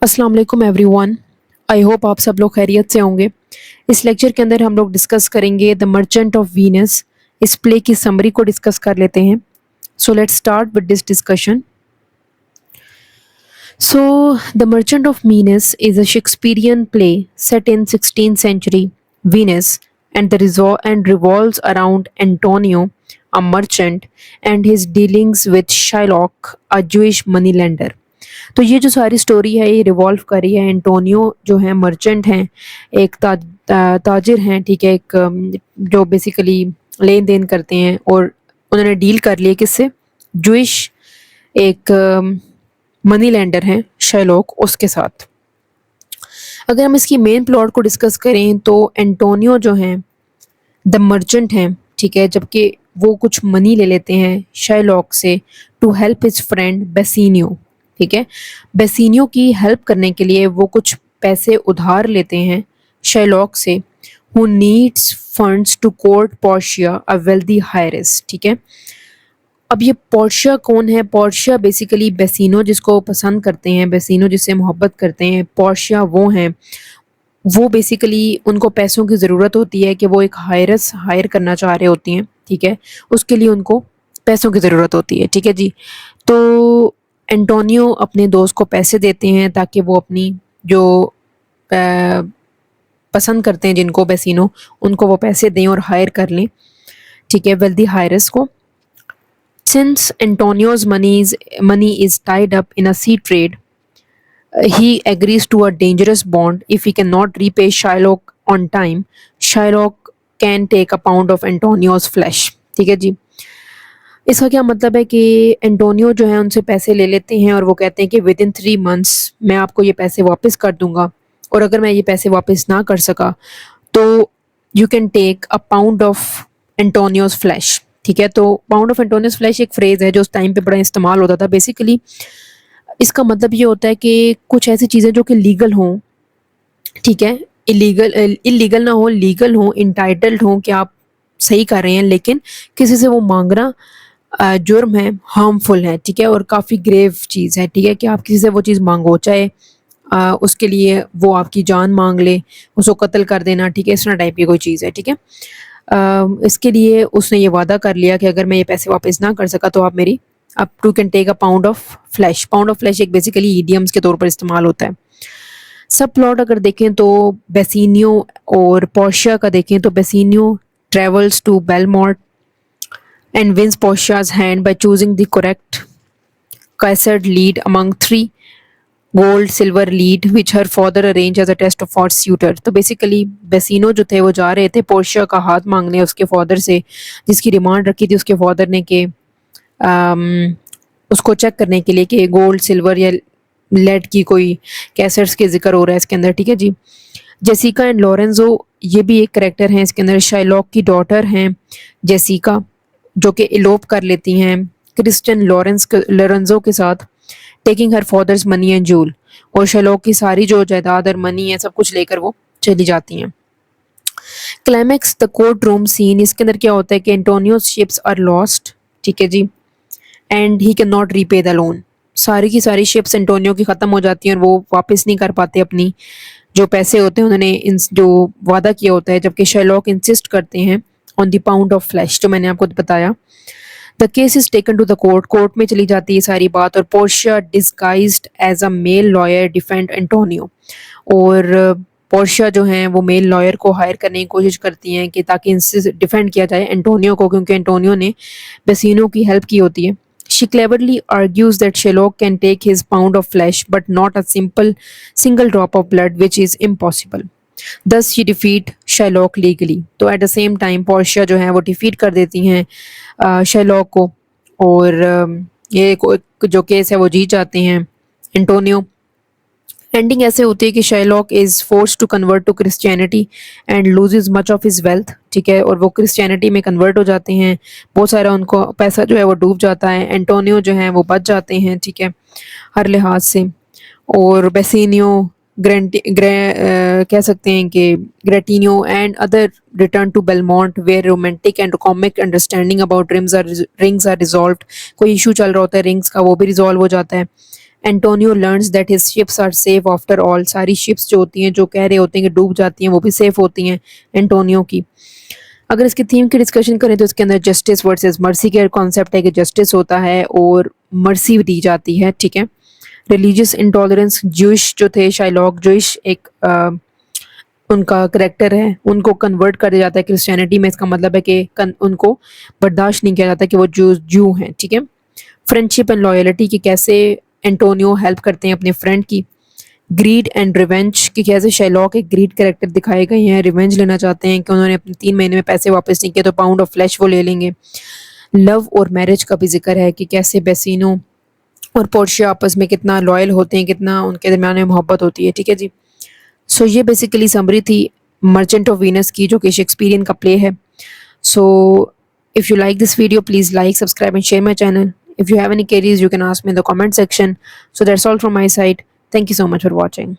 अस्सलाम वालेकुम everyone. I hope आप सब लोग खैरियत से होंगे। इस लेक्चर के अंदर हम लोग डिस्कस करेंगे द मर्चेंट ऑफ वीनस। इस प्ले की समरी को डिस्कस कर लेते हैं। So let's start with this discussion. So the merchant of Venus is a Shakespearean play set in 16th century Venice and revolves around Antonio, a merchant, and his dealings with Shylock, a Jewish moneylender। तो ये जो सारी story है ये revolve कर रही है Antonio जो है मर्चेंट हैं, एक ताजिर हैं, ठीक है, एक जो बेसिकली लेन देन करते हैं और उन्होंने डील कर लिया किससे, जूइश एक मनी लेंडर हैं शैलोक, उसके साथ। अगर हम इसकी मेन प्लॉट को डिस्कस करें तो एंटोनियो जो हैं द मर्चेंट हैं, ठीक है, जबकि वो कुछ मनी ले लेते हैं शैलोक से to help his friend Bassanio, ठीक है। बेसिनियो की हेल्प करने के लिए वो कुछ पैसे उधार लेते हैं शैलोक से, who needs funds to court Portia a wealthy heiress, ठीक है। अब ये पोर्शिया कौन है? पोर्शिया बेसिकली बेसिनो जिसको पसंद करते हैं, बेसिनो जिससे मोहब्बत करते हैं, पोर्शिया वो हैं। वो बेसिकली उनको पैसों की ज़रूरत होती है कि वो एक हायरस हायर करना चाह रहे होती हैं, ठीक है, उसके लिए उनको पैसों की ज़रूरत होती है, ठीक है जी। तो एंटोनियो अपने दोस्त को पैसे देते हैं ताकि वो अपनी जो पसंद करते हैं जिनको बेसिनो, उनको वो पैसे दें और हायर कर लें, ठीक है, वेल्दी हायरस को। Since Antonio's money is tied up in a sea trade, he agrees to a dangerous bond. If he cannot repay Shylock on time, Shylock can take a pound of Antonio's flesh, ठीक है जी। इसका क्या मतलब है कि Antonio जो है उनसे पैसे ले लेते हैं और वो कहते हैं कि विद इन 3 months मैं आपको ये पैसे वापस कर दूंगा, और अगर मैं ये पैसे वापस ना कर सका तो you can take a pound of Antonio's flesh, ठीक है। तो पाउंड ऑफ एंटोनियोज फ्लैश एक फ्रेज है जो उस टाइम पे बड़ा इस्तेमाल होता था। बेसिकली इसका मतलब ये होता है कि कुछ ऐसी चीज़ें जो कि लीगल हों, ठीक है, इलीगल ना हो, लीगल हो, इंटाइटल्ड हो कि आप सही कर रहे हैं, लेकिन किसी से वो मांगना जुर्म है, हार्मफुल है, ठीक है, और काफ़ी ग्रेव चीज़ है, ठीक है, कि आप किसी से वो चीज़ मांगो, चाहे उसके लिए वो आपकी जान मांग ले, उसको कत्ल कर देना, ठीक है, इस तरह टाइप की कोई चीज़ है, ठीक है। इसके लिए उसने ये वादा कर लिया कि अगर मैं ये पैसे वापस ना कर सका तो आप to can take a pound of flesh. Pound of flesh एक बेसिकली ईडियम्स के तौर पर इस्तेमाल होता है। सब प्लॉट अगर देखें तो बेसिनियो और पोर्शिया का देखें तो Bassanio travels to Belmont and wins Portia's hand by choosing the correct Caesar lead among 3 gold silver lead which her father arranged as a test for suitor। तो बेसिकली बेसिनो जो थे वो जा रहे थे पोर्शिया का हाथ मांगने उसके फादर से, जिसकी डिमांड रखी थी उसके फादर ने कि उसको चेक करने के लिए कि गोल्ड सिल्वर या लेड की कोई कैसेट्स के जिक्र हो रहा है इसके अंदर, ठीक है जी। जेसिका एंड लॉरेंजो ये भी एक करेक्टर हैं इसके अंदर। शाइलॉक की डॉटर हैं जेसिका जो कि इलोप कर लेती हैं क्रिस्टियन लॉरेंजो के साथ, taking her father's money and joule, और शाइलॉक की सारी जो जायदाद और मनी है सब कुछ लेकर वो चली जाती हैं। Climax the court room scene, इसके अंदर क्या होता है कि एंटोनियो's शिप्स आर लॉस्ट, ठीक है जी, and he can not repay the loan. सारी की सारी शिप्स एंटोनियो की ख़त्म हो जाती हैं और वो वापस नहीं कर पाते अपनी जो पैसे होते हैं, उन्होंने जो वादा किया होता है, जबकि शैलॉक इंसिस्ट करते हैं on the pound of flesh जो मैंने आपको बताया। The case is taken to the court, court में चली जाती है सारी बात, और Portia disguised as a male lawyer defend Antonio, और पोर्शिया जो हैं वो मेल लॉयर को हायर करने की कोशिश करती हैं कि ताकि इनसे डिफेंड किया जाए एंटोनियो को, क्योंकि एंटोनियो ने बेसिनो की हेल्प की होती है। She cleverly argues that Shylock can take his pound of flesh, but not a single drop of blood, which is impossible. Thus she defeat Shylock legally. तो at the same time Portia जो है वो defeat कर देती हैं Shylock को, और ये जो केस है वो जीत जाते हैं एंटोनियो। एंडिंग ऐसे होती है कि Shylock is force to convert to Christianity and loses much of his wealth, ठीक है, और वो क्रिश्चियनिटी में कन्वर्ट हो जाते हैं, बहुत सारा उनको पैसा जो है वो डूब जाता है। एंटोनियो जो है वो बच जाते हैं, ठीक है, हर लिहाज से, और बेसिनियो कह सकते हैं कि Gratiano and other return to Belmont where romantic and comic understanding about rings are resolved. कोई इशू चल रहा होता है रिंग्स का, वो भी रिजॉल्व हो जाता है। Antonio learns that his ships are safe after all. सारी शिप्स जो होती हैं, जो कह रहे होते हैं कि डूब जाती हैं, वो भी सेफ होती हैं एंटोनियो की। अगर इसकी थीम की डिस्कशन करें तो इसके अंदर जस्टिस वर्सेस मर्सी का कॉन्सेप्ट है कि जस्टिस होता है और मर्सी दी जाती है, ठीक है। रिलीजियस इंटॉलरेंस, ज्यूइश जो थे शाइलॉक, ज्यूइश एक उनका करेक्टर है, उनको कन्वर्ट कर दिया जाता है क्रिश्चियनिटी में। इसका मतलब है कि उनको बर्दाश्त नहीं किया जाता कि वो जू हैं, ठीक है। फ्रेंडशिप एंड लॉयल्टी की कैसे एंटोनियो हेल्प करते हैं अपने फ्रेंड की। ग्रीड एंड रिवेंज की कैसे शाइलॉक एक ग्रीड कैरेक्टर दिखाए गए हैं, रिवेंज लेना चाहते हैं कि उन्होंने अपने 3 महीने में पैसे वापस नहीं किए तो पाउंड ऑफ फ्लैश वो ले लेंगे। लव और मैरिज का भी जिक्र है कि कैसे बेसिनो और पोर्शिया आपस में कितना लॉयल होते हैं, कितना उनके दरमियान में मोहब्बत होती है, ठीक है जी। सो ये बेसिकली समरी थी मर्चेंट ऑफ वीनस की, जो कि शेक्सपियरियन का प्ले है। So if you like this video, please like, subscribe and share my channel. If you have any queries, you can ask me in the comment section. So that's all from my side. Thank you so much for watching.